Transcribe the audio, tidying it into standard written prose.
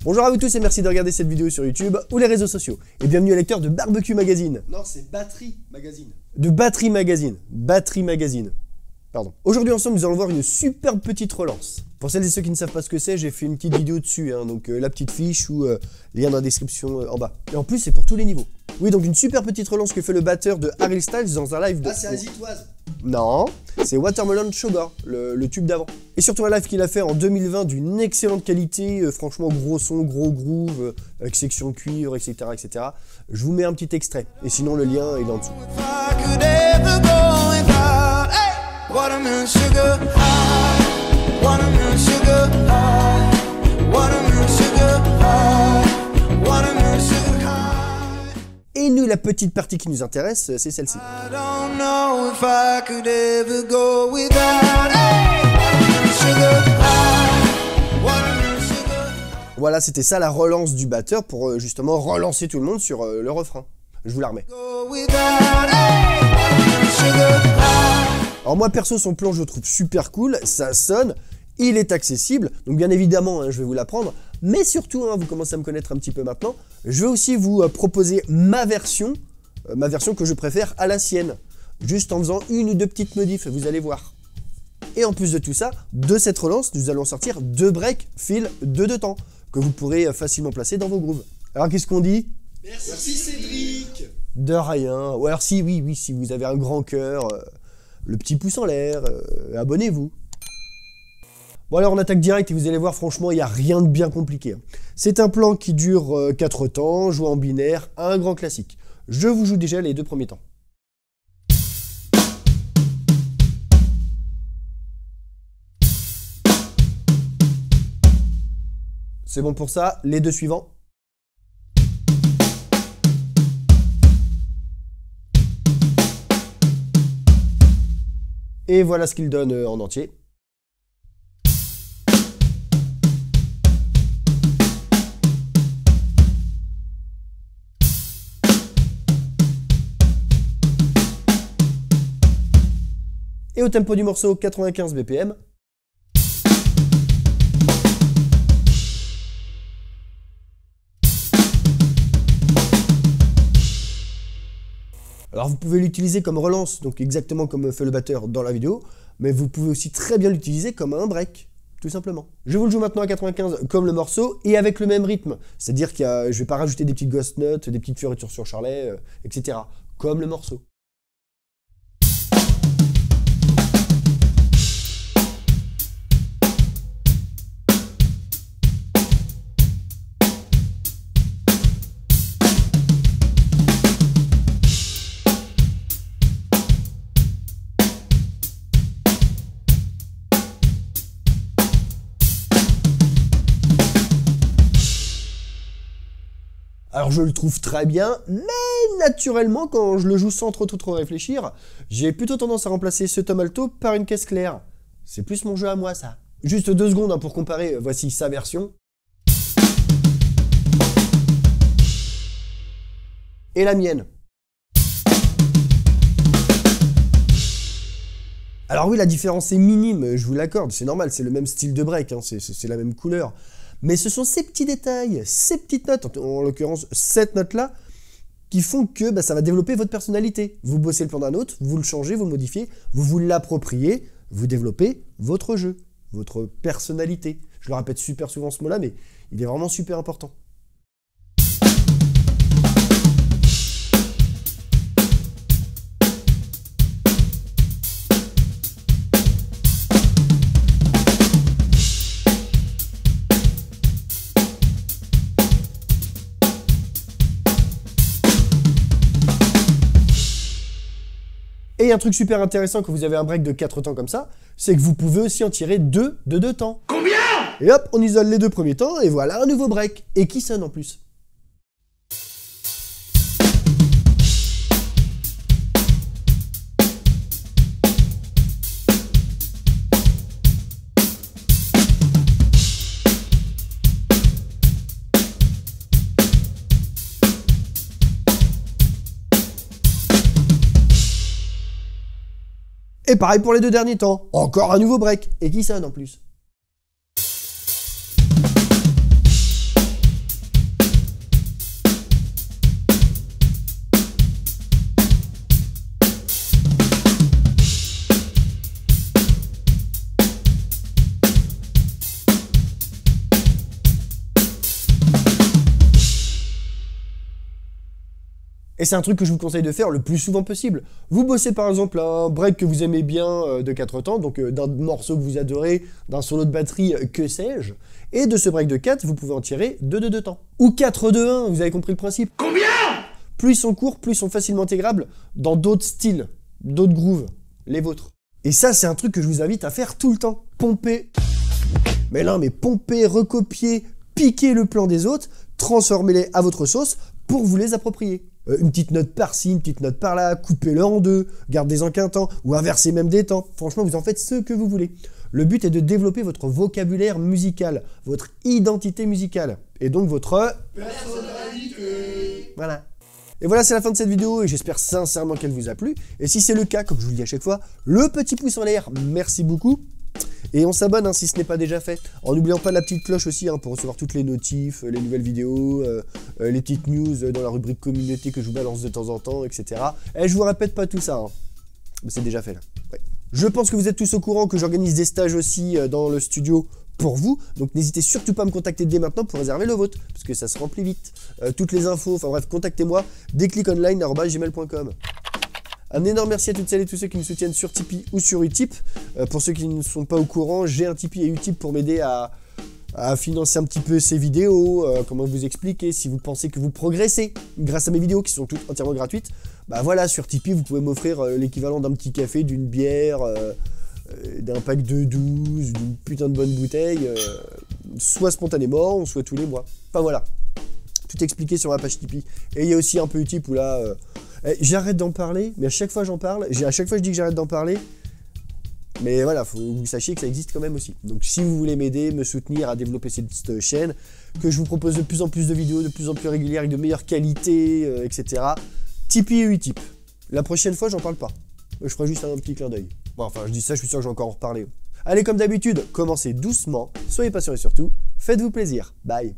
Bonjour à vous tous et merci de regarder cette vidéo sur YouTube ou les réseaux sociaux. Et bienvenue à lecteur de Barbecue Magazine. Non, c'est Batterie Magazine. De Batterie Magazine. Batterie Magazine. Pardon. Aujourd'hui ensemble, nous allons voir une superbe petite relance. Pour celles et ceux qui ne savent pas ce que c'est, j'ai fait une petite vidéo dessus, donc la petite fiche ou lien dans la description en bas. Et en plus, c'est pour tous les niveaux. Oui, donc une super petite relance que fait le batteur de Harry Styles dans un live de... Ah, c'est Azitoise. Non, c'est Watermelon Sugar, le tube d'avant. Et surtout un live qu'il a fait en 2020 d'une excellente qualité, franchement gros son, gros groove, avec section cuivre, etc., etc. Je vous mets un petit extrait, et sinon le lien est en dessous. Watermelon sugar high, watermelon sugar high, watermelon sugar high, watermelon sugar high. Et nous, la petite partie qui nous intéresse, c'est celle-ci. I don't know if I could ever go without watermelon sugar high, watermelon sugar. Voilà, c'était ça la relance du batteur pour justement relancer tout le monde sur le refrain. Je vous la remets. Go without watermelon sugar high. Alors moi perso son plan je le trouve super cool, ça sonne, il est accessible, donc bien évidemment je vais vous l'apprendre, mais surtout vous commencez à me connaître un petit peu maintenant, je vais aussi vous proposer ma version que je préfère à la sienne, juste en faisant une ou deux petites modifs, vous allez voir. Et en plus de tout ça, de cette relance, nous allons sortir 2 breaks fil de 2 temps, que vous pourrez facilement placer dans vos grooves. Alors qu'est-ce qu'on dit? Merci Cédric. De rien, ou alors si, oui, si vous avez un grand cœur... le petit pouce en l'air, abonnez-vous. Bon alors on attaque direct et vous allez voir franchement il n'y a rien de bien compliqué. C'est un plan qui dure 4 temps, joué en binaire, un grand classique. Je vous joue déjà les 2 premiers temps. C'est bon pour ça, les 2 suivants. Et voilà ce qu'il donne en entier. Et au tempo du morceau, 95 BPM. Alors vous pouvez l'utiliser comme relance, donc exactement comme fait le batteur dans la vidéo, mais vous pouvez aussi très bien l'utiliser comme un break, tout simplement. Je vous le joue maintenant à 95 comme le morceau et avec le même rythme, c'est-à-dire que je ne vais pas rajouter des petites ghost notes, des petites fioritures sur charlet, etc. Comme le morceau. Alors je le trouve très bien, mais naturellement quand je le joue sans trop réfléchir, j'ai plutôt tendance à remplacer ce tom alto par une caisse claire. C'est plus mon jeu à moi ça. Juste 2 secondes pour comparer, voici sa version. Et la mienne. Alors oui, la différence est minime, je vous l'accorde, c'est normal, c'est le même style de break, c'est la même couleur. Mais ce sont ces petits détails, ces petites notes, en l'occurrence cette note-là, qui font que ça va développer votre personnalité. Vous bossez le plan d'un autre, vous le changez, vous le modifiez, vous vous l'appropriez, vous développez votre jeu, votre personnalité. Je le répète super souvent ce mot-là, mais il est vraiment super important. Et un truc super intéressant quand vous avez un break de 4 temps comme ça, c'est que vous pouvez aussi en tirer 2 de 2 temps. Combien? Et hop, on isole les 2 premiers temps et voilà un nouveau break. Et qui sonne en plus. Et pareil pour les 2 derniers temps. Encore un nouveau break. Et qui sonne en plus. Et c'est un truc que je vous conseille de faire le plus souvent possible. Vous bossez par exemple un break que vous aimez bien de 4 temps, donc d'un morceau que vous adorez, d'un solo de batterie, que sais-je. Et de ce break de 4, vous pouvez en tirer 2 de 2 temps. Ou 4 de 1, vous avez compris le principe. Combien? Plus ils sont courts, plus ils sont facilement intégrables dans d'autres styles, d'autres grooves, les vôtres. Et ça, c'est un truc que je vous invite à faire tout le temps. Pomper. Mais non, mais pomper, recopier, piquer le plan des autres, transformez-les à votre sauce pour vous les approprier. Une petite note par-ci, une petite note par-là, coupez-le en deux, gardez-en qu'un temps, ou inversez même des temps. Franchement, vous en faites ce que vous voulez. Le but est de développer votre vocabulaire musical, votre identité musicale, et donc votre personnalité. Voilà. Et voilà, c'est la fin de cette vidéo et j'espère sincèrement qu'elle vous a plu. Et si c'est le cas, comme je vous le dis à chaque fois, le petit pouce en l'air, merci beaucoup. Et on s'abonne hein, si ce n'est pas déjà fait. En n'oubliant pas la petite cloche aussi hein, pour recevoir toutes les notifs, les nouvelles vidéos, les petites news dans la rubrique communauté que je vous balance de temps en temps, etc. Et je vous répète pas tout ça, hein. Mais c'est déjà fait là. Ouais. Je pense que vous êtes tous au courant que j'organise des stages aussi dans le studio pour vous, donc n'hésitez surtout pas à me contacter dès maintenant pour réserver le vôtre, parce que ça se remplit vite. Toutes les infos, enfin bref, contactez-moi, décliconline@gmail.com. Un énorme merci à toutes celles et tous ceux qui me soutiennent sur Tipeee ou sur Utip. Pour ceux qui ne sont pas au courant, j'ai un Tipeee et Utip pour m'aider à financer un petit peu ces vidéos, comment vous expliquer, si vous pensez que vous progressez grâce à mes vidéos qui sont toutes entièrement gratuites, bah voilà, sur Tipeee, vous pouvez m'offrir l'équivalent d'un petit café, d'une bière, d'un pack de 12, d'une putain de bonne bouteille, soit spontanément, soit tous les mois. Enfin voilà, tout expliqué sur ma page Tipeee. Et il y a aussi un peu Utip où là, j'arrête d'en parler, mais à chaque fois j'en parle, à chaque fois je dis que j'arrête d'en parler, mais voilà, faut que vous sachiez que ça existe quand même aussi. Donc si vous voulez m'aider, me soutenir à développer cette chaîne, que je vous propose de plus en plus de vidéos, de plus en plus régulières, avec de meilleure qualité, etc. Tipeee et Utip. La prochaine fois, j'en parle pas. Je ferai juste un petit clin d'œil. Bon, enfin, je dis ça, je suis sûr que je vais encore en reparler. Allez, comme d'habitude, commencez doucement, soyez patients et surtout, faites-vous plaisir. Bye.